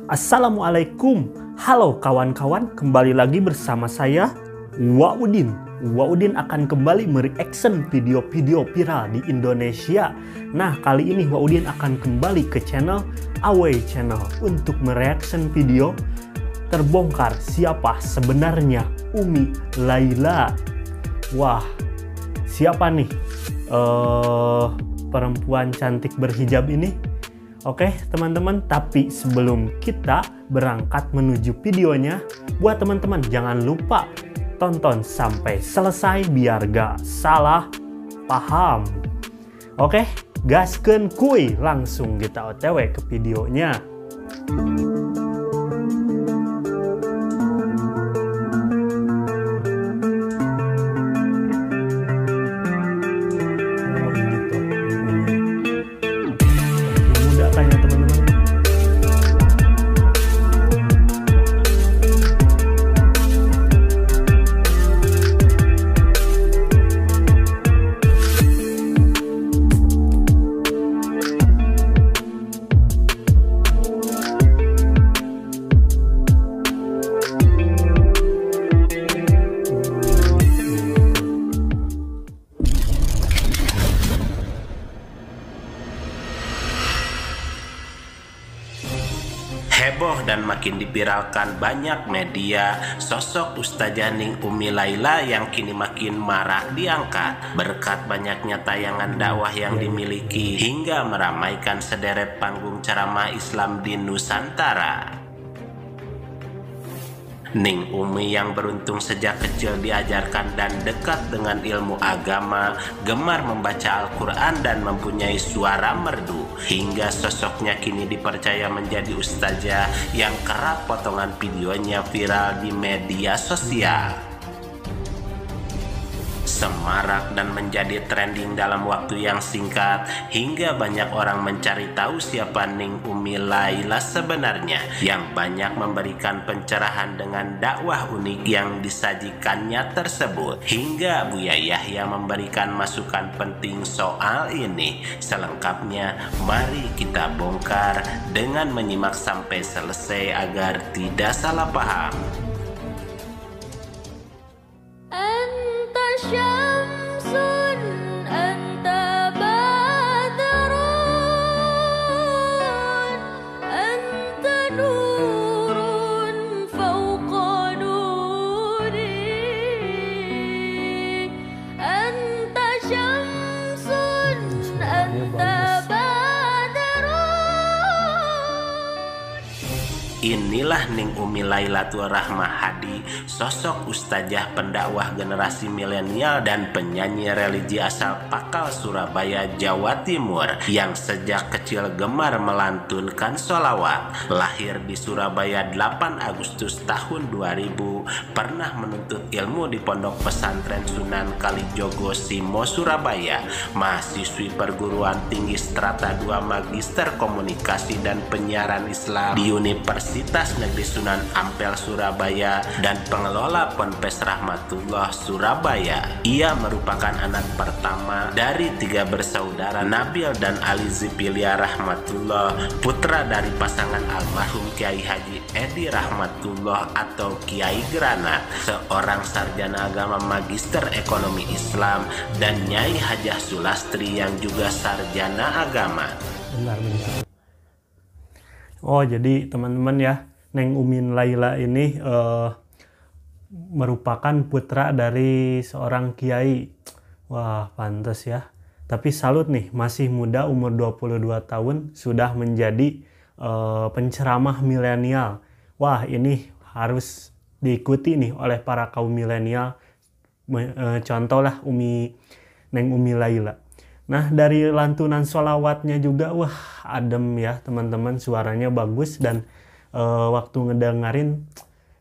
Assalamualaikum, halo kawan-kawan, kembali lagi bersama saya Waudin. Waudin akan kembali mereaction video-video viral di Indonesia. Nah, kali ini Waudin akan kembali ke channel Away Channel untuk mereaction video terbongkar siapa sebenarnya Umi Laila. Wah, siapa nih perempuan cantik berhijab ini? Oke teman-teman, tapi sebelum kita berangkat menuju videonya, buat teman-teman jangan lupa tonton sampai selesai biar gak salah paham. Oke, gaskeun kuy, langsung kita otw ke videonya. Heboh dan makin dipiralkan banyak media, sosok Ustazah Ning Umi Laila yang kini makin marak diangkat berkat banyaknya tayangan dakwah yang dimiliki hingga meramaikan sederet panggung ceramah Islam di Nusantara. Ning Umi yang beruntung sejak kecil diajarkan dan dekat dengan ilmu agama, gemar membaca Al-Quran dan mempunyai suara merdu, hingga sosoknya kini dipercaya menjadi ustazah yang kerap potongan videonya viral di media sosial. Semarak dan menjadi trending dalam waktu yang singkat hingga banyak orang mencari tahu siapa Ning Umi Laila sebenarnya, yang banyak memberikan pencerahan dengan dakwah unik yang disajikannya tersebut, hingga Buya Yahya memberikan masukan penting soal ini. Selengkapnya mari kita bongkar dengan menyimak sampai selesai agar tidak salah paham. Syamsun anta badrun anta nurun fawqa nuri anta syamsun anta badrun. Inilah Ning Umi Lailatul Rahmah Hadi, sosok ustazah pendakwah generasi milenial dan penyanyi religi asal Pakal, Surabaya, Jawa Timur, yang sejak kecil gemar melantunkan sholawat. Lahir di Surabaya 8 Agustus tahun 2000, pernah menuntut ilmu di Pondok Pesantren Sunan Kalijogo Simo, Surabaya, mahasiswi perguruan tinggi strata 2 Magister Komunikasi dan Penyiaran Islam di Universitas Negeri Sunan Ampel, Surabaya, dan pengelola Ponpes Rahmatullah, Surabaya. Ia merupakan anak pertama dari 3 bersaudara, Nabil dan Ali Zipilia Rahmatullah, putra dari pasangan almarhum Kiai Haji Edi Rahmatullah atau Kiai Granat, seorang sarjana agama Magister Ekonomi Islam, dan Nyai Hajah Sulastri yang juga sarjana agama. Benar. Oh, jadi teman-teman ya, Ning Umi Laila ini merupakan putra dari seorang kiai. Wah, pantas ya. Tapi salut nih, masih muda, umur 22 tahun sudah menjadi penceramah milenial. Wah, ini harus diikuti nih oleh para kaum milenial. Contohlah Ning Umi Laila. Nah, dari lantunan sholawatnya juga, wah, adem ya teman-teman, suaranya bagus dan waktu ngedengerin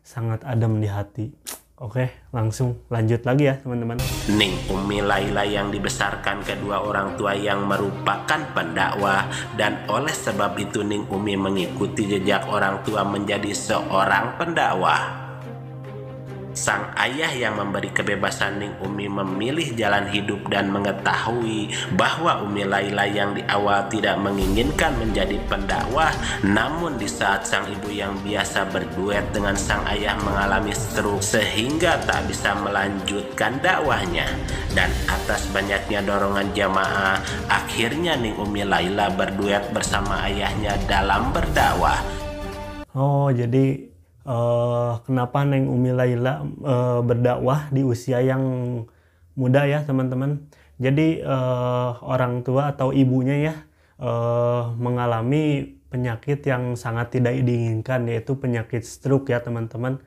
sangat adem di hati. Oke, langsung lanjut lagi ya teman-teman. Ning Umi Laila yang dibesarkan kedua orang tua yang merupakan pendakwah, dan oleh sebab itu Ning Umi mengikuti jejak orang tua menjadi seorang pendakwah. Sang ayah yang memberi kebebasan Ning Umi memilih jalan hidup dan mengetahui bahwa Umi Laila yang di awal tidak menginginkan menjadi pendakwah, namun di saat sang ibu yang biasa berduet dengan sang ayah mengalami stroke sehingga tak bisa melanjutkan dakwahnya. Dan atas banyaknya dorongan jamaah, akhirnya Ning Umi Laila berduet bersama ayahnya dalam berdakwah. Oh, jadi kenapa Neng Umi Laila berdakwah di usia yang muda ya teman-teman. Jadi orang tua atau ibunya ya mengalami penyakit yang sangat tidak diinginkan, yaitu penyakit stroke ya teman-teman.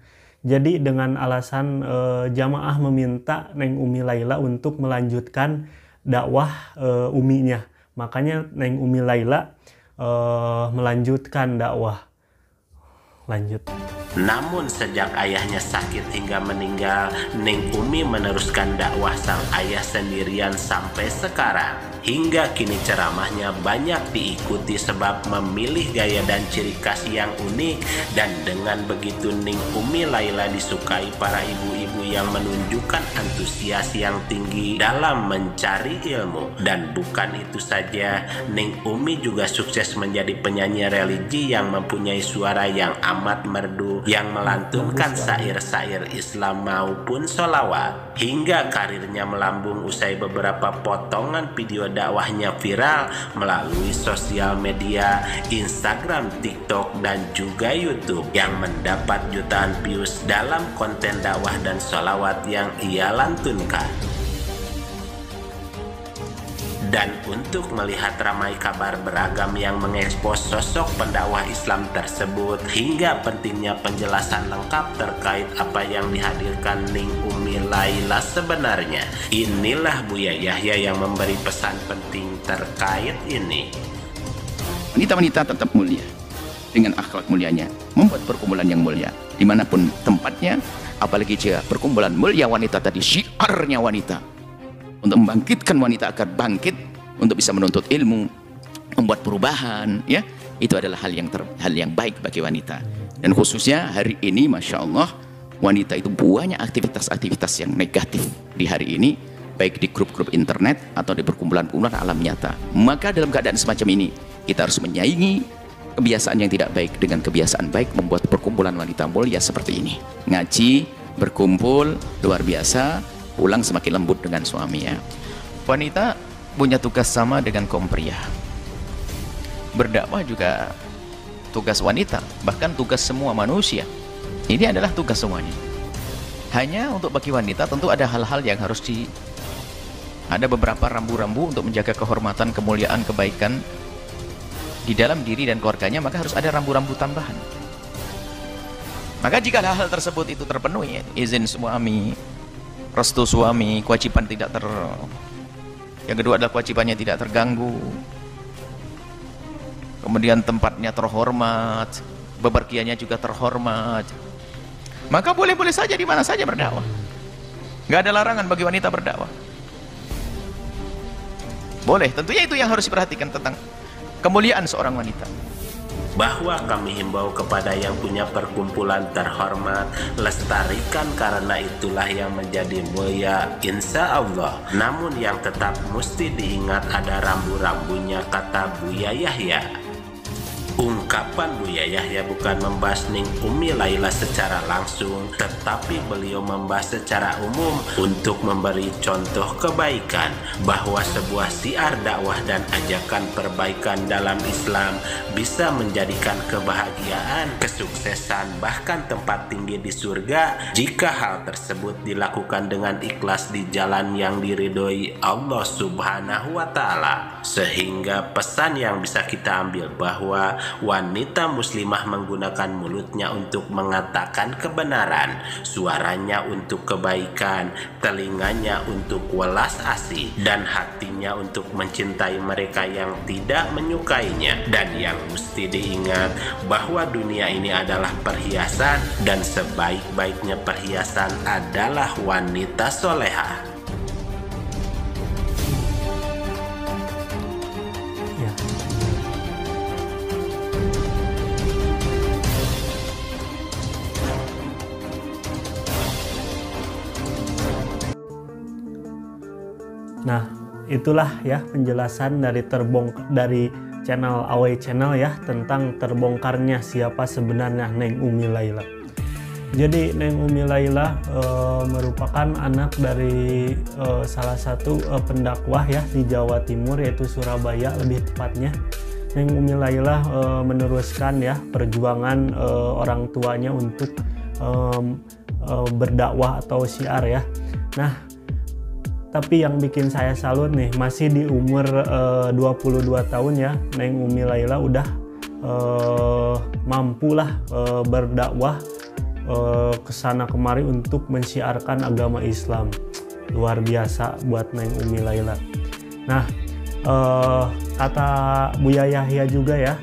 Jadi dengan alasan jamaah meminta Neng Umi Laila untuk melanjutkan dakwah uminya, makanya Neng Umi Laila melanjutkan dakwah. Lanjut. Namun sejak ayahnya sakit hingga meninggal, Ning Umi meneruskan dakwah sang ayah sendirian sampai sekarang. Hingga kini ceramahnya banyak diikuti sebab memilih gaya dan ciri khas yang unik. Dan dengan begitu Ning Umi Laila disukai para ibu-ibu yang menunjukkan antusias yang tinggi dalam mencari ilmu. Dan bukan itu saja, Ning Umi juga sukses menjadi penyanyi religi yang mempunyai suara yang amat merdu, yang melantunkan syair-syair Islam maupun sholawat. Hingga karirnya melambung usai beberapa potongan video dakwahnya viral melalui sosial media, Instagram, TikTok, dan juga YouTube yang mendapat jutaan views dalam konten dakwah dan sholawat yang ia lantunkan. Dan untuk melihat ramai kabar beragam yang mengekspos sosok pendakwah Islam tersebut hingga pentingnya penjelasan lengkap terkait apa yang dihadirkan Ning Umi Laila sebenarnya, inilah Buya Yahya yang memberi pesan penting terkait ini. Wanita-wanita tetap mulia dengan akhlak mulianya, membuat perkumpulan yang mulia dimanapun tempatnya, apalagi jika perkumpulan mulia wanita tadi syiarnya wanita, untuk membangkitkan wanita agar bangkit untuk bisa menuntut ilmu, membuat perubahan, ya itu adalah hal yang baik bagi wanita. Dan khususnya hari ini, masya Allah, wanita itu banyak aktivitas-aktivitas yang negatif di hari ini, baik di grup-grup internet atau di perkumpulan-perkumpulan alam nyata. Maka dalam keadaan semacam ini kita harus menyaingi kebiasaan yang tidak baik dengan kebiasaan baik, membuat perkumpulan wanita mulia seperti ini. Ngaji, berkumpul, luar biasa, pulang semakin lembut dengan suaminya. Wanita punya tugas sama dengan kaum pria. Berdakwah juga tugas wanita, bahkan tugas semua manusia. Ini adalah tugas semuanya. Hanya untuk bagi wanita tentu ada hal-hal yang harus ada beberapa rambu-rambu untuk menjaga kehormatan, kemuliaan, kebaikan di dalam diri dan keluarganya, maka harus ada rambu-rambu tambahan. Maka jika hal-hal tersebut itu terpenuhi, izin suami, restu suami, kewajiban yang kedua adalah kewajibannya tidak terganggu, kemudian tempatnya terhormat, bepergiannya juga terhormat, maka boleh-boleh saja di mana saja berdakwah. Nggak ada larangan bagi wanita berdakwah, boleh. Tentunya itu yang harus diperhatikan tentang kemuliaan seorang wanita. Bahwa kami himbau kepada yang punya perkumpulan terhormat, lestarikan karena itulah yang menjadi mulia insya Allah. Namun yang tetap mesti diingat ada rambu-rambunya, kata Buya Yahya. Ungkapan Buya Yahya bukan membahas Ning Umi Laila secara langsung, tetapi beliau membahas secara umum untuk memberi contoh kebaikan, bahwa sebuah siar dakwah dan ajakan perbaikan dalam Islam bisa menjadikan kebahagiaan, kesuksesan, bahkan tempat tinggi di surga jika hal tersebut dilakukan dengan ikhlas di jalan yang diridhoi Allah Subhanahu wa Ta'ala. Sehingga pesan yang bisa kita ambil bahwa wanita muslimah menggunakan mulutnya untuk mengatakan kebenaran, suaranya untuk kebaikan, telinganya untuk welas asih, dan hatinya untuk mencintai mereka yang tidak menyukainya. Dan yang mesti diingat bahwa dunia ini adalah perhiasan, dan sebaik-baiknya perhiasan adalah wanita solehah. Nah, itulah ya penjelasan dari channel Away Channel ya tentang terbongkarnya siapa sebenarnya Neng Umi Laila. Jadi Neng Umi Laila merupakan anak dari salah satu pendakwah ya di Jawa Timur, yaitu Surabaya lebih tepatnya. Neng Umi Laila meneruskan ya perjuangan orang tuanya untuk berdakwah atau syiar ya. Nah, tapi yang bikin saya salut nih, masih di umur 22 tahun ya, Neng Umi Laila udah mampulah berdakwah kesana kemari untuk mensiarkan agama Islam. Luar biasa buat Neng Umi Laila. Nah, kata Buya Yahya juga ya,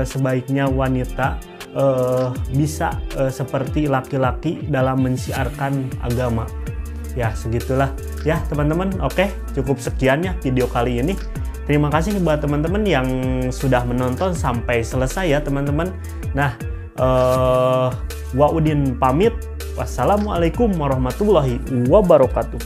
sebaiknya wanita bisa seperti laki-laki dalam mensiarkan agama. Ya, segitulah ya teman-teman. Oke, cukup sekian ya video kali ini. Terima kasih buat teman-teman yang sudah menonton sampai selesai ya teman-teman. Nah, Wa Udin pamit. Wassalamualaikum warahmatullahi wabarakatuh.